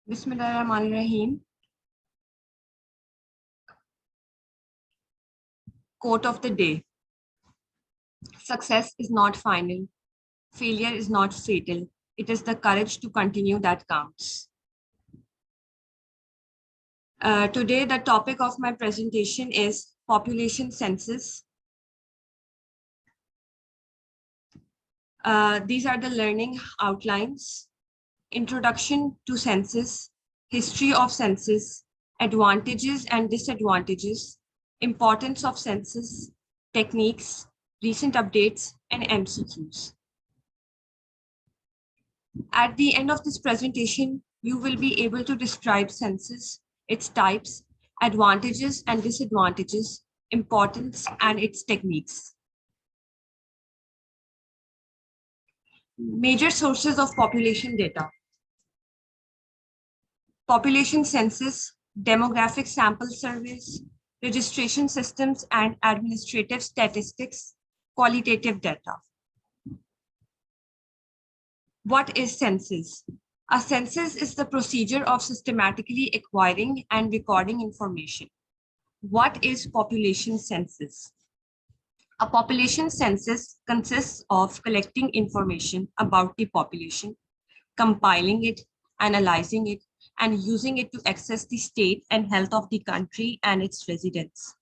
Bismillahirrahmanirrahim. Quote of the day. Success is not final. Failure is not fatal. It is the courage to continue that counts. Today, the topic of my presentation is population census. These are the learning outlines. Introduction to census, history of census, advantages and disadvantages, importance of census, techniques, recent updates, and MCQs. At the end of this presentation, you will be able to describe census, its types, advantages and disadvantages, importance, and its techniques. Major sources of population data. Population census, demographic sample surveys, registration systems and administrative statistics, qualitative data. What is census? A census is the procedure of systematically acquiring and recording information. What is population census? A population census consists of collecting information about the population, compiling it, analyzing it, and using it to assess the state and health of the country and its residents.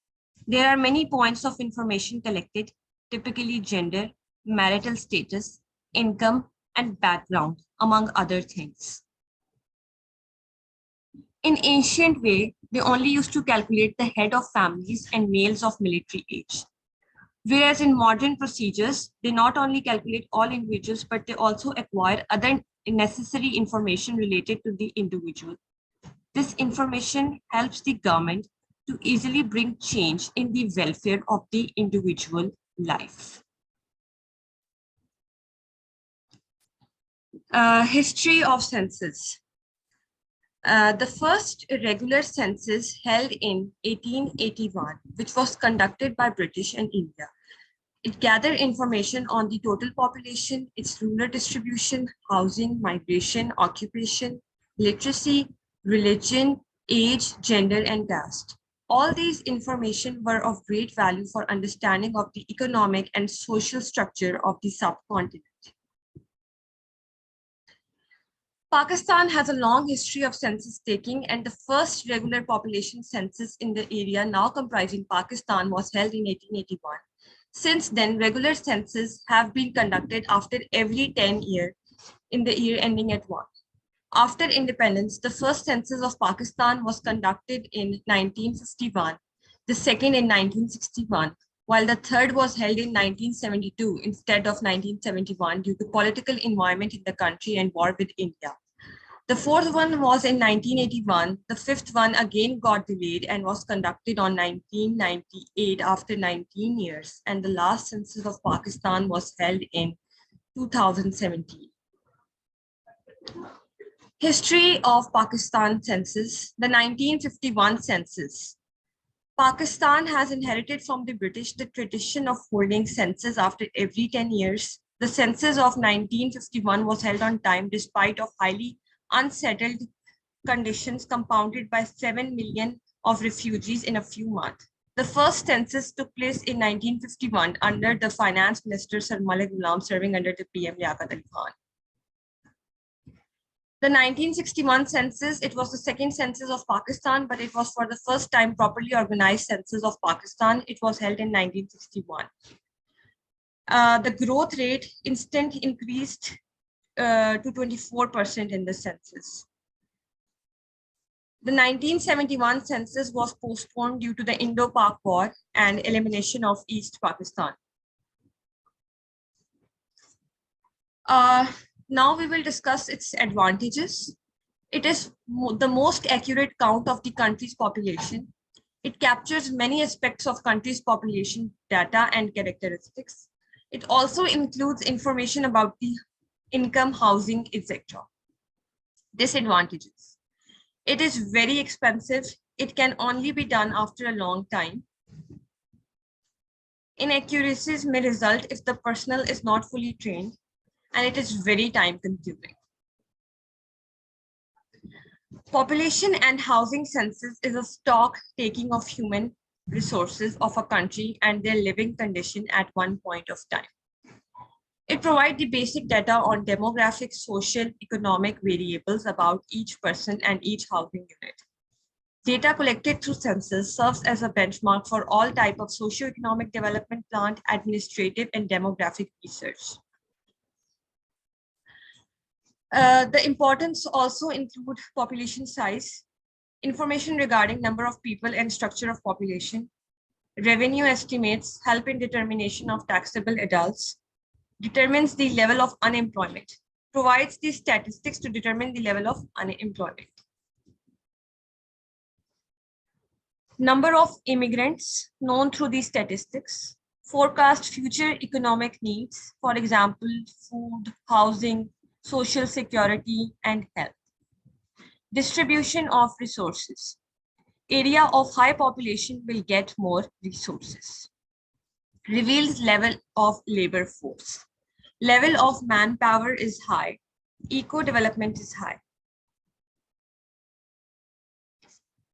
There are many points of information collected, typically gender, marital status, income, and background, among other things. In ancient way, they only used to calculate the head of families and males of military age. Whereas in modern procedures, they not only calculate all individuals, but they also acquire other necessary information related to the individual. This information helps the government to easily bring change in the welfare of the individual life. History of census. The first regular census held in 1881, which was conducted by British and India. It gathered information on the total population, its rural distribution, housing, migration, occupation, literacy, religion, age, gender, and caste. All these information were of great value for understanding of the economic and social structure of the subcontinent. Pakistan has a long history of census taking, and the first regular population census in the area now comprising Pakistan was held in 1881. Since then, regular censuses have been conducted after every 10 years in the year ending at 1. After independence, the first census of Pakistan was conducted in 1951, the second in 1961, while the third was held in 1972 instead of 1971 due to political environment in the country and war with India. The fourth one was in 1981. The fifth one again got delayed and was conducted on 1998 after 19 years. And the last census of Pakistan was held in 2017. History of Pakistan census. The 1951 census. Pakistan has inherited from the British the tradition of holding census after every 10 years. The census of 1951 was held on time despite of highly unsettled conditions compounded by 7 million of refugees in a few months. The first census took place in 1951 under the finance minister Sir Malik Ghulam serving under the PM Liaquat Ali Khan. The 1961 census, it was the second census of Pakistan, but it was for the first time properly organized census of Pakistan. It was held in 1961. The growth rate instant increased to 24% in the census. The 1971 census was postponed due to the Indo-Pak War and elimination of East Pakistan. Now we will discuss its advantages. It is the most accurate count of the country's population. It captures many aspects of country's population data and characteristics. It also includes information about the income, housing, etc. Disadvantages. It is very expensive. It can only be done after a long time. Inaccuracies may result if the personnel is not fully trained, and it is very time consuming. Population and housing census is a stock taking of human resources of a country and their living condition at one point of time. It provides the basic data on demographic, social, economic variables about each person and each housing unit. Data collected through census serves as a benchmark for all types of socioeconomic development plan, administrative, and demographic research. The importance also include population size, information regarding number of people and structure of population, revenue estimates help in determination of taxable adults, determines the level of unemployment, provides the statistics to determine the level of unemployment. Number of immigrants known through these statistics, forecast future economic needs, for example, food, housing, social security, and health. Distribution of resources. Area of high population will get more resources. Reveals level of labor force. Level of manpower is high. Eco-development is high.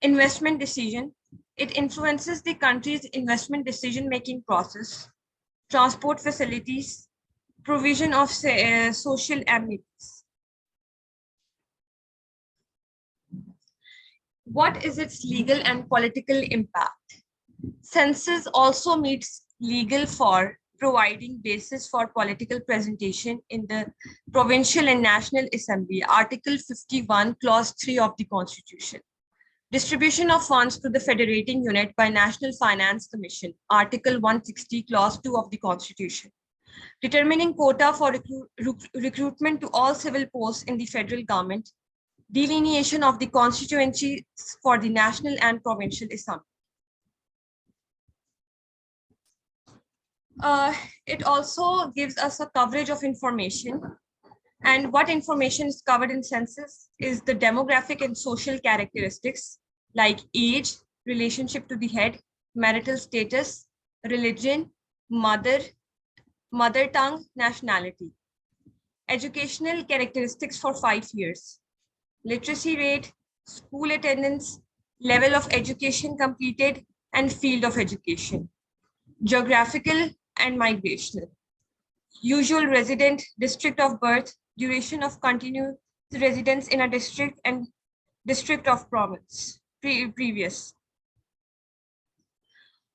Investment decision. It influences the country's investment decision-making process, transport facilities, provision of social amenities. What is its legal and political impact? Census also meets legal for providing basis for political presentation in the Provincial and National Assembly, Article 51, Clause 3 of the Constitution. Distribution of funds to the federating unit by National Finance Commission, Article 160, Clause 2 of the Constitution. Determining quota for recruitment to all civil posts in the federal government, delineation of the constituencies for the National and Provincial Assembly. It also gives us a coverage of information. And what information is covered in census is the demographic and social characteristics like age, relationship to the head, marital status, religion, mother tongue, nationality. Educational characteristics for 5 years. Literacy rate, school attendance, level of education completed, and field of education. Geographical and migrational. Usual resident, district of birth, duration of continuous residence in a district, and district of province, previous.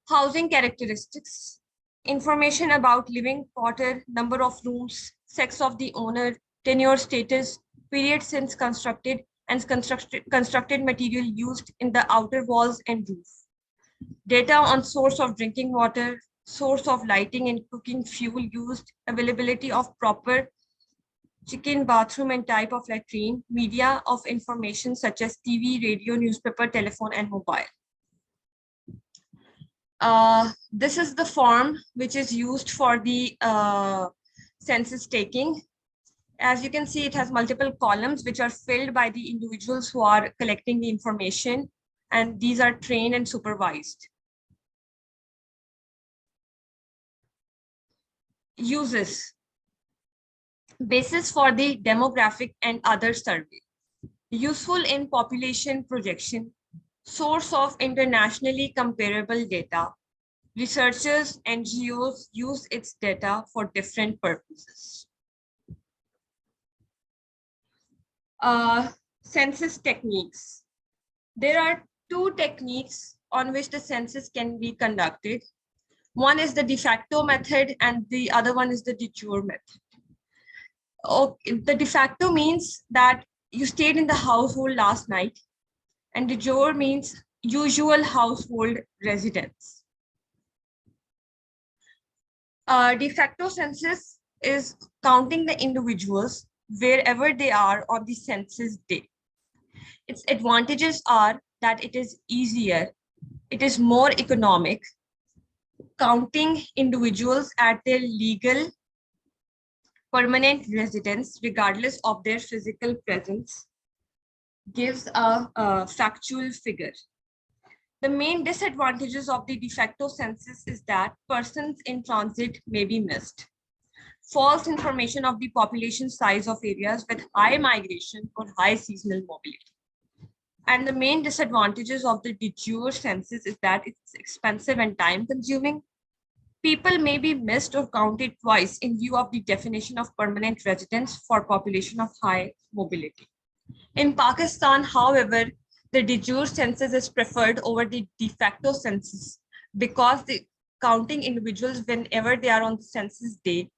Housing characteristics, information about living quarter, number of rooms, sex of the owner, tenure status, period since constructed, and constructed material used in the outer walls and roof. Data on source of drinking water, source of lighting and cooking fuel used, availability of proper chicken, bathroom, and type of latrine, media of information such as TV, radio, newspaper, telephone, and mobile. This is the form which is used for the census taking. As you can see, it has multiple columns which are filled by the individuals who are collecting the information, and these are trained and supervised. Uses. Basis for the demographic and other survey. Useful in population projection. Source of internationally comparable data. Researchers, NGOs use its data for different purposes. Census techniques. There are 2 techniques on which the census can be conducted. One is the de facto method and the other one is the de jure method. The de facto means that you stayed in the household last night, and de jure means usual household residence. De facto census is counting the individuals wherever they are on the census day. Its advantages are that it is easier, it is more economic. Counting individuals at their legal permanent residence, regardless of their physical presence, gives a factual figure. The main disadvantages of the de facto census is that persons in transit may be missed. False information of the population size of areas with high migration or high seasonal mobility. And the main disadvantages of the de jure census is that it's expensive and time consuming. People may be missed or counted twice in view of the definition of permanent residence for population of high mobility. In Pakistan, however, the de jure census is preferred over the de facto census because the counting individuals whenever they are on the census day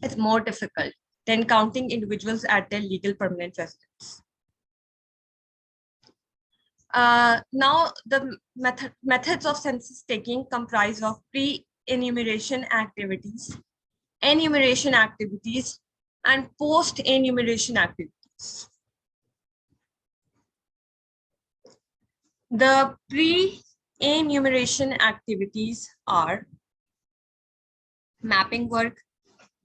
is more difficult than counting individuals at their legal permanent residence. Now, the methods of census taking comprise of pre-enumeration activities, enumeration activities, and post-enumeration activities. The pre-enumeration activities are mapping work,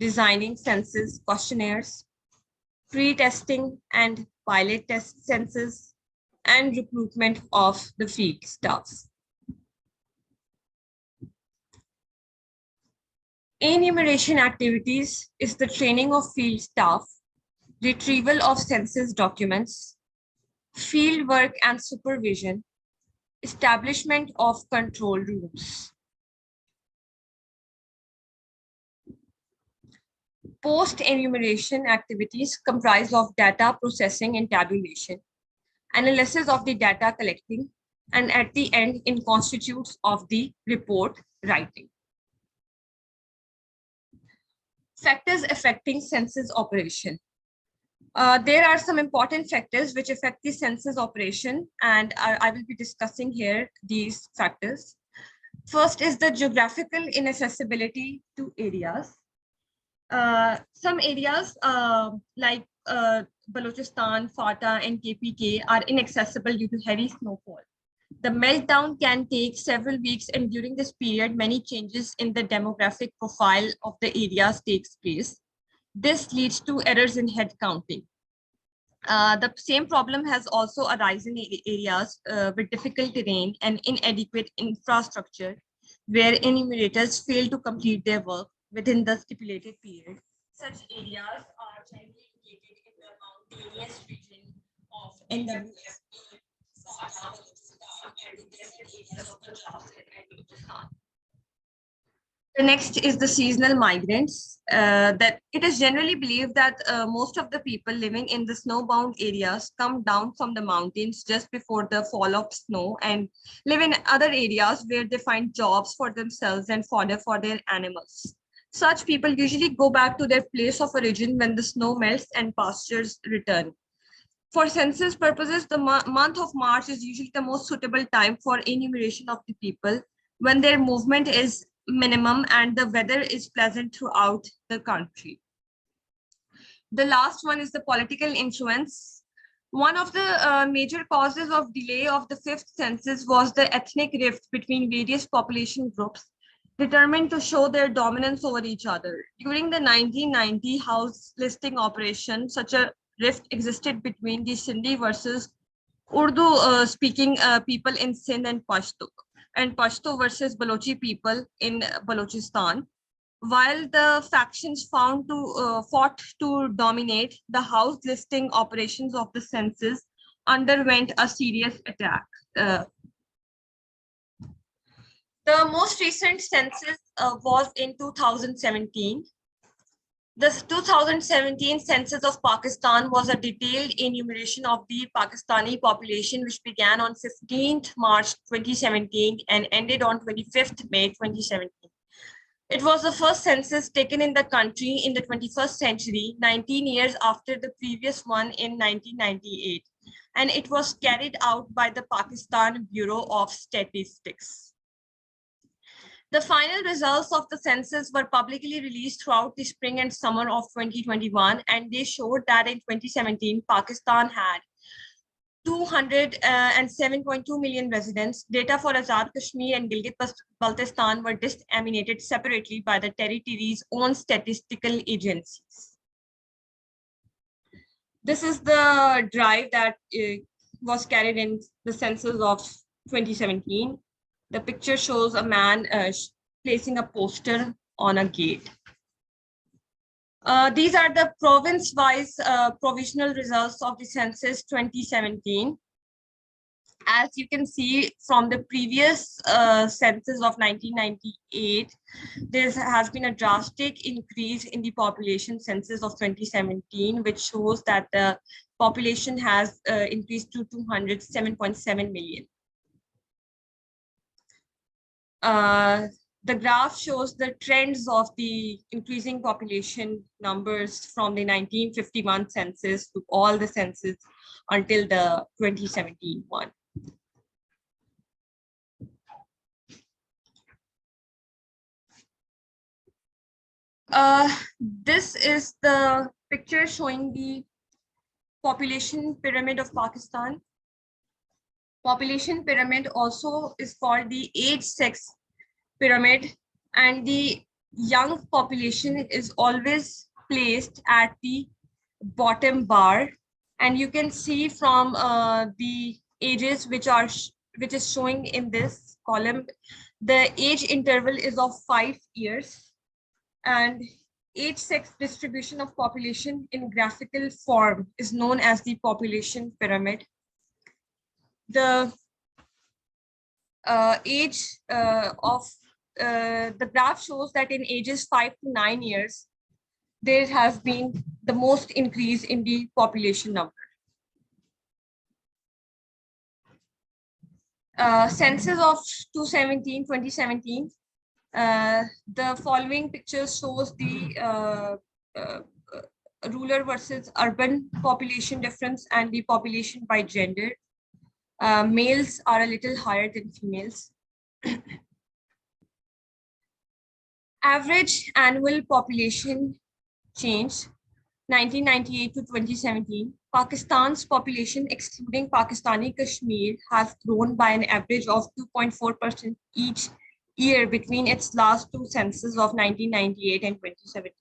designing census questionnaires, pre-testing and pilot test census, and recruitment of the field staff. Enumeration activities is the training of field staff, retrieval of census documents, field work and supervision, establishment of control rooms. Post-enumeration activities comprise of data processing and tabulation, analysis of the data collecting, and at the end, in constitutes of the report writing. Factors affecting census operation. There are some important factors which affect the census operation, and I will be discussing here these factors. First is the geographical inaccessibility to areas. Some areas like Balochistan, Fata, and KPK are inaccessible due to heavy snowfall. The meltdown can take several weeks, and during this period, many changes in the demographic profile of the areas takes place. This leads to errors in head counting. The same problem has also arisen in areas with difficult terrain and inadequate infrastructure, where enumerators fail to complete their work within the stipulated period. Such areas are generally located in the mountainous region of NWFP, Fata, and the desert areas of Punjab and Balochistan. The next is the seasonal migrants. That it is generally believed that most of the people living in the snowbound areas come down from the mountains just before the fall of snow and live in other areas where they find jobs for themselves and fodder for their animals. Such people usually go back to their place of origin when the snow melts and pastures return. For census purposes, the month of March is usually the most suitable time for enumeration of the people when their movement is minimum and the weather is pleasant throughout the country. The last one is the political influence. One of the major causes of delay of the fifth census was the ethnic rift between various population groups determined to show their dominance over each other. During the 1990 house listing operation, such a rift existed between the Sindhi versus Urdu speaking people in Sindh and Pashto versus Balochi people in Balochistan. While the factions fought to dominate, the house listing operations of the census underwent a serious attack. The most recent census was in 2017. The 2017 census of Pakistan was a detailed enumeration of the Pakistani population, which began on 15th March 2017 and ended on 25th May 2017. It was the first census taken in the country in the 21st century, 19 years after the previous one in 1998, and it was carried out by the Pakistan Bureau of Statistics. The final results of the census were publicly released throughout the spring and summer of 2021, and they showed that in 2017, Pakistan had 207.2 million residents. Data for Azad Kashmir and Gilgit-Baltistan were disseminated separately by the territory's own statistical agencies. This is the drive that was carried in the census of 2017. The picture shows a man placing a poster on a gate. These are the province-wise provisional results of the census 2017. As you can see from the previous census of 1998, there has been a drastic increase in the population census of 2017, which shows that the population has increased to 207.7 million. The graph shows the trends of the increasing population numbers from the 1951 census to all the census until the 2017 one. This is the picture showing the population pyramid of Pakistan. Population pyramid also is called the age sex pyramid, and the young population is always placed at the bottom bar. And you can see from the ages which is showing in this column, the age interval is of 5 years. And age sex distribution of population in graphical form is known as the population pyramid. The age of the graph shows that in ages 5 to 9 years, there has been the most increase in the population number. Census of 2017, the following picture shows the rural versus urban population difference and the population by gender. Males are a little higher than females. Average annual population change 1998 to 2017. Pakistan's population, excluding Pakistani Kashmir, has grown by an average of 2.4% each year between its last two censuses of 1998 and 2017.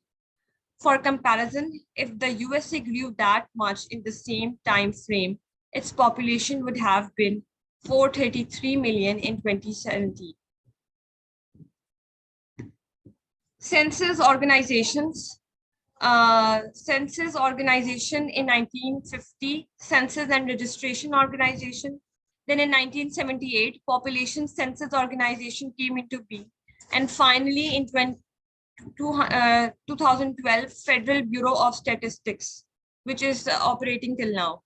For comparison, if the USA grew that much in the same time frame, its population would have been 433 million in 2017. Census organizations. Census organization in 1950, Census and Registration Organization. Then in 1978, Population Census Organization came into being. And finally, in 2012, Federal Bureau of Statistics, which is operating till now.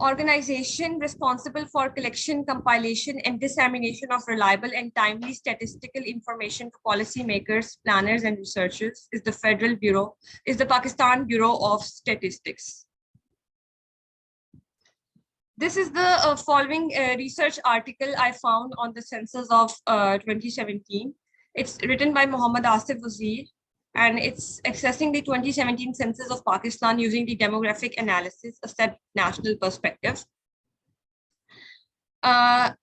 Organization responsible for collection, compilation, and dissemination of reliable and timely statistical information to policymakers, planners, and researchers is the Pakistan Bureau of Statistics. This is the following research article I found on the census of 2017. It's written by Muhammad Asif Wazir, and it's accessing the 2017 census of Pakistan using the demographic analysis, a set national perspective. The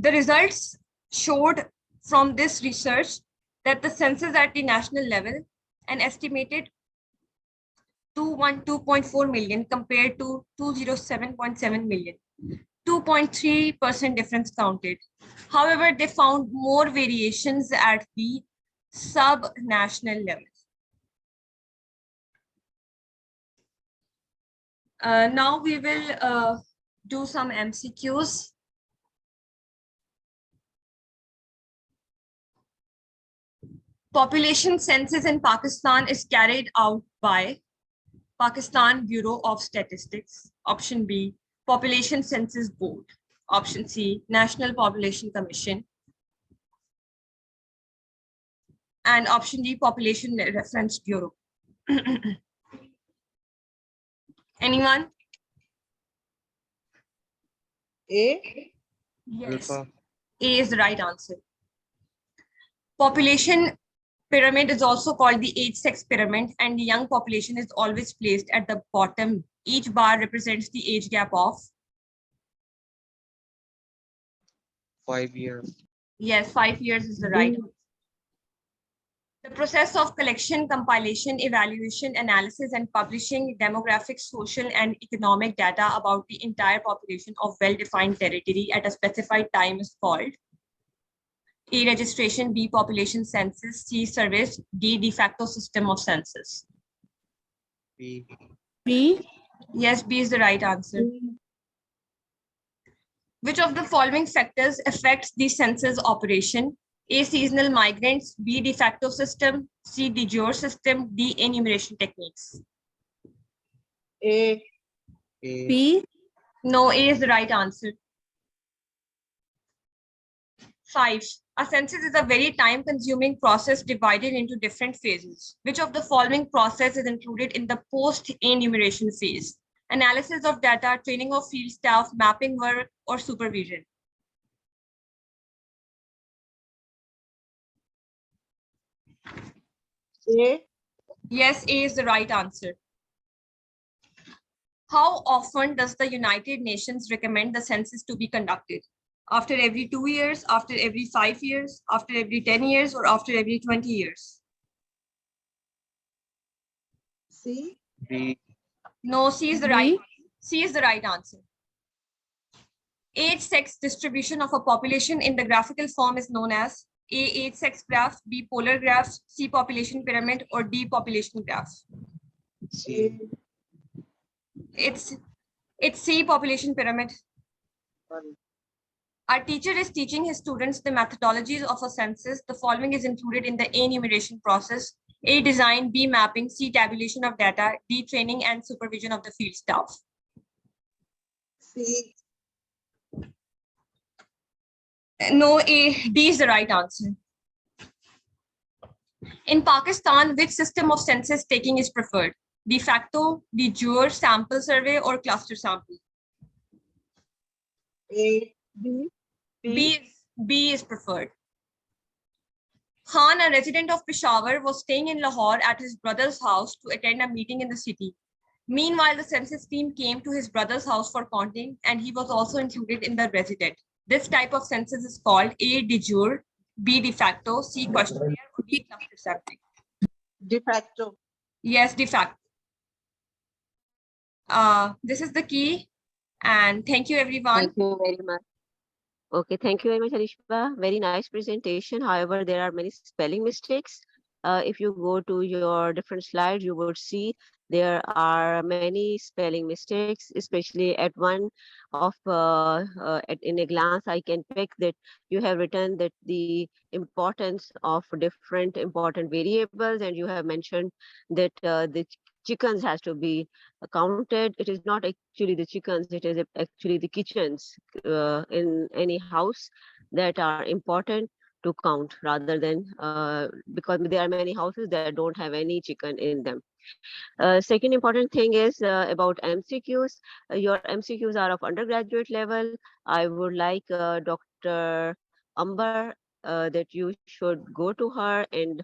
results showed from this research that the census at the national level, an estimated 212.4 million compared to 207.7 million. 2.3% difference counted. However, they found more variations at the sub-national level. Now we will do some MCQs. Population census in Pakistan is carried out by Pakistan Bureau of Statistics. Option B, Population Census Board. Option C, National Population Commission. And option D, Population Reference Bureau. Anyone? A? Yes. A is the right answer. Population pyramid is also called the age sex pyramid, and the young population is always placed at the bottom. Each bar represents the age gap of 5 years. Yes, 5 years is the right answer. The process of collection, compilation, evaluation, analysis, and publishing demographic, social, and economic data about the entire population of well-defined territory at a specified time is called A, registration, B, population census, C, service, D, de facto system of census. B. B? Yes, B is the right answer. Which of the following factors affects the census operation? A, seasonal migrants, B, de facto system, C, de jure system, D, enumeration techniques. A. B. No, A is the right answer. 5. A census is a very time-consuming process divided into different phases. Which of the following process is included in the post-enumeration phase? Analysis of data, training of field staff, mapping work, or supervision? A. Yes, A is the right answer. How often does the United Nations recommend the census to be conducted? After every 2 years, after every 5 years, after every 10 years, or after every 20 years? C. B. No, C is the right. C is the right answer. Age-sex distribution of a population in the graphical form is known as A, age-sex graph, B, polar graph, C, population pyramid, or D, population graph. C. It's C, population pyramid. Sorry. Our teacher is teaching his students the methodologies of a census. The following is included in the enumeration process: A, design, B, mapping, C, tabulation of data, D, training and supervision of the field staff. C. No, D is the right answer. In Pakistan, which system of census taking is preferred? De facto, de jure, sample survey, or cluster sample? A. B. B is preferred. Khan, a resident of Peshawar, was staying in Lahore at his brother's house to attend a meeting in the city. Meanwhile, the census team came to his brother's house for counting, and he was also included in the resident. This type of census is called A, de jure, B, de facto, C, questionnaire, or D, cluster sampling. De facto. Yes, de facto. This is the key, and thank you, everyone. Thank you very much. Okay, thank you very much, Alishba. Very nice presentation. However, there are many spelling mistakes. If you go to your different slides, you would see there are many spelling mistakes, especially at one of in a glance, I can pick that you have written that the importance of different important variables, and you have mentioned that the chickens has to be counted. It is not actually the chickens, it is actually the kitchens in any house that are important to count, rather than because there are many houses that don't have any chicken in them. Second important thing is about MCQs. Your MCQs are of undergraduate level. I would like Dr. Amber that you should go to her and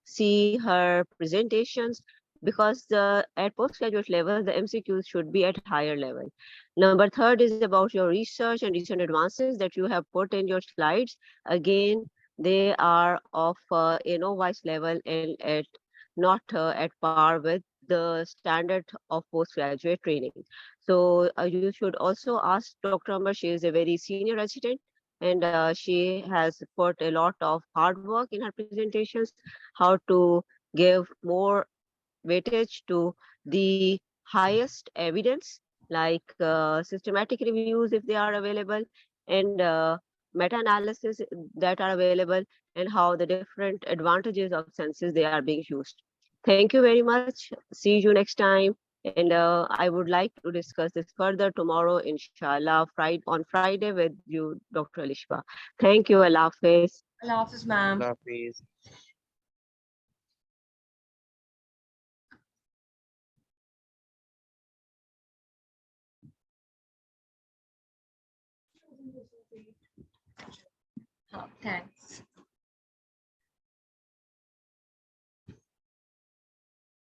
see her presentations, because at postgraduate level, the MCQs should be at higher level. Number third is about your research and recent advances that you have put in your slides. Again, they are of a novice level and at not at par with the standard of postgraduate training. So you should also ask Dr. Amber. She is a very senior resident, and she has put a lot of hard work in her presentations, how to give more weightage to the highest evidence, like systematic reviews if they are available, and meta-analysis that are available, and how the different advantages of census they are being used. Thank you very much. See you next time. And I would like to discuss this further tomorrow, inshallah, on Friday with you, Dr. Alishba. Thank you. Allah Hafiz. Allah Hafiz, ma'am. Allah Hafiz. Thanks.